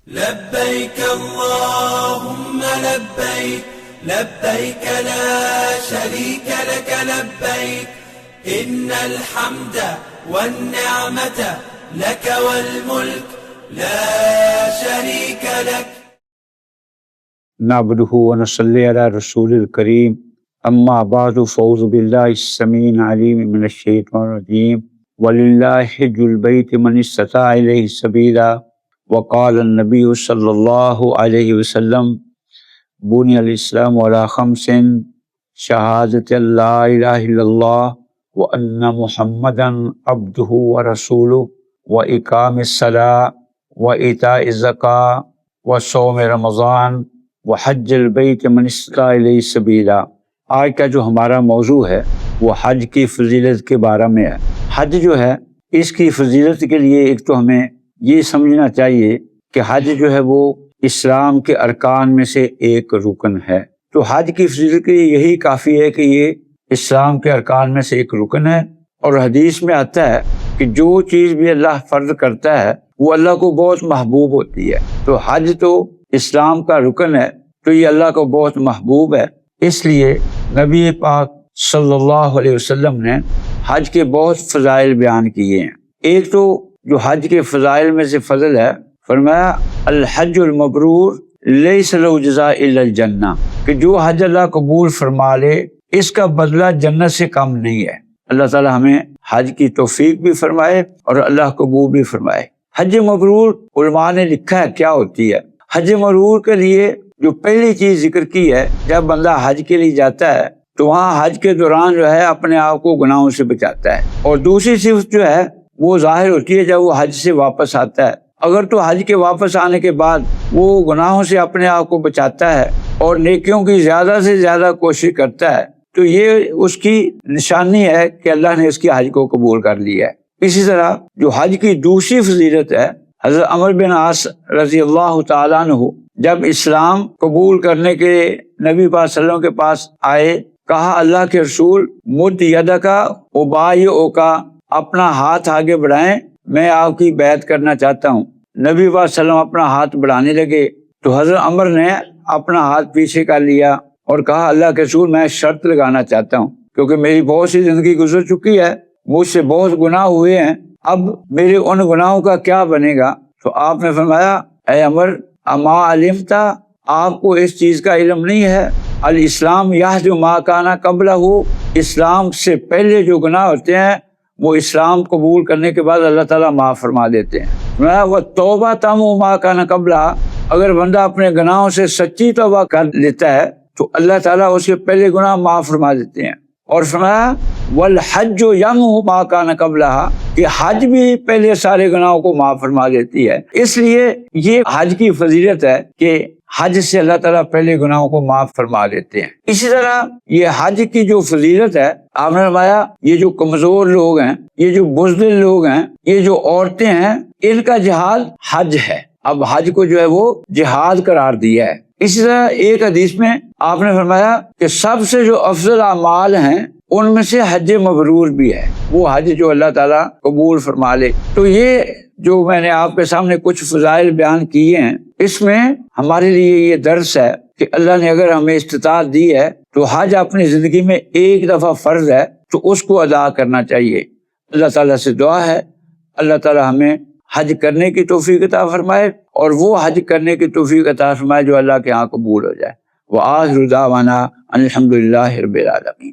لبيك اللهم لبيك لبيك لا شريك لك لبيك إن الحمد والنعمة لك والملك لا شريك لك. نعبده ونصلي على رسول الكريم أما بعد فأعوذ بالله السميع العليم من الشيطان الرجيم ولله حج البيت من استطاع إليه سبيلا وقال النبي صلى الله عليه وسلم بني الإسلام على خمس شهادة لا إله إلا الله وأن محمدا عبده ورسوله وإقام الصلاة وإيتاء الزكاة وصوم رمضان وحج البیت من استطاع الیہ سبیلا. آج کا جو ہمارا موضوع ہے وہ حج کی فضیلت کے بارے میں ہے. حج جو ہے اس کی فضیلت کے لیے ایک تو ہمیں یہ سمجھنا چاہیے کہ حج جو ہے وہ اسلام کے ارکان میں سے ایک رکن ہے. تو حج کی فضیلت کے لیے یہی کافی ہے کہ یہ اسلام کے ارکان میں سے ایک رکن ہے. اور حدیث میں آتا ہے کہ جو چیز بھی اللہ فرض کرتا ہے وہ اللہ کو بہت محبوب ہوتی ہے. تو حج تو اسلام کا رکن ہے تو یہ اللہ کو بہت محبوب ہے. اس لیے نبی پاک صلی اللہ علیہ وسلم نے حج کے بہت فضائل بیان کیے ہیں. ایک تو جو حج کے فضائل میں سے فضل ہے، فرمایا الحج المبرور لیس له جزاء الا الجنہ، کہ جو حج اللہ قبول فرما لے اس کا بدلہ جنت سے کم نہیں ہے. اللہ تعالی ہمیں حج کی توفیق بھی فرمائے اور اللہ قبول بھی فرمائے. حج مبرور علماء نے لکھا ہے کیا ہوتی ہے. حج مبرور کے لیے جو پہلی چیز ذکر کی ہے، جب بندہ حج کے لیے جاتا ہے تو وہاں حج کے دوران جو ہے اپنے آپ کو گناہوں سے بچاتا ہے. اور دوسری صفت جو ہے وہ ظاہر ہوتی ہے جب وہ حج سے واپس آتا ہے. اگر تو حج کے واپس آنے کے بعد وہ گناہوں سے اپنے آپ کو بچاتا ہے اور نیکیوں کی زیادہ سے زیادہ کوشش کرتا ہے تو یہ اس کی نشانی ہے کہ اللہ نے اس کی حج کو قبول کر لیا ہے. اسی طرح جو حج کی دوسری فضیلت ہے، حضرت عمرو بن عاص رضی اللہ تعالیٰ عنہ جب اسلام قبول کرنے کے نبی پاک صلی اللہ علیہ وسلم کے پاس آئے، کہا اللہ کے رسول مد یدکا ابایعک، اپنا ہاتھ آگے بڑھائیں، میں آپ کی بیعت کرنا چاہتا ہوں. نبی پاک صلی اللہ علیہ وسلم اپنا ہاتھ بڑھانے لگے تو حضرت عمر نے اپنا ہاتھ پیچھے کر لیا اور کہا اللہ کے رسول میں شرط لگانا چاہتا ہوں کیونکہ میری بہت سی زندگی گزر چکی ہے، مجھ سے بہت گناہ ہوئے ہیں، اب میرے ان گناہوں کا کیا بنے گا. تو آپ نے فرمایا اے عمر اما علمتا، آپ کو اس چیز کا علم نہیں ہے، الاسلام یحجب ما کان قبلہ، اسلام سے پہلے جو گناہ ہوتے ہیں وہ اسلام قبول کرنے کے بعد اللہ تعالیٰ معاف فرما دیتے ہیں. وَالتَّوْبَةُ تَمُحُ مَا كَانَ قَبْلَهَا، اگر بندہ اپنے گناہوں سے سچی توبہ کر لیتا ہے تو اللہ تعالیٰ اس کے پہلے گناہ معاف فرما دیتے ہیں. اور فرمایا والحج یمحو ما کان قبلہا، کہ حج بھی پہلے سارے گناہوں کو معاف فرما دیتی ہے. اس لیے یہ حج کی فضیلت ہے کہ حج سے اللہ تعالیٰ پہلے گناہوں کو معاف فرما دیتے ہیں. اسی طرح یہ حج کی جو فضیلت ہے، آپ نے فرمایا یہ جو کمزور لوگ ہیں، یہ جو بزدل لوگ ہیں، یہ جو عورتیں ہیں، ان کا جہاد حج ہے. اب حج کو جو ہے وہ جہاد قرار دیا ہے. اسی طرح ایک حدیث میں آپ نے فرمایا کہ سب سے جو افضل اعمال ہیں ان میں سے حج مبرور بھی ہے، وہ حج جو اللہ تعالیٰ قبول فرما لے. تو یہ جو میں نے آپ کے سامنے کچھ فضائل بیان کیے ہیں، اس میں ہمارے لیے یہ درس ہے کہ اللہ نے اگر ہمیں استطاعت دی ہے تو حج اپنی زندگی میں ایک دفعہ فرض ہے تو اس کو ادا کرنا چاہیے. اللہ تعالیٰ سے دعا ہے اللہ تعالیٰ ہمیں حج کرنے کی توفیق عطا فرمائے اور وہ حج کرنے کی توفیق عطا فرمائے جو اللہ کے ہاں قبول ہو جائے. وآخر دعوانا الحمدللہ رب العالمین.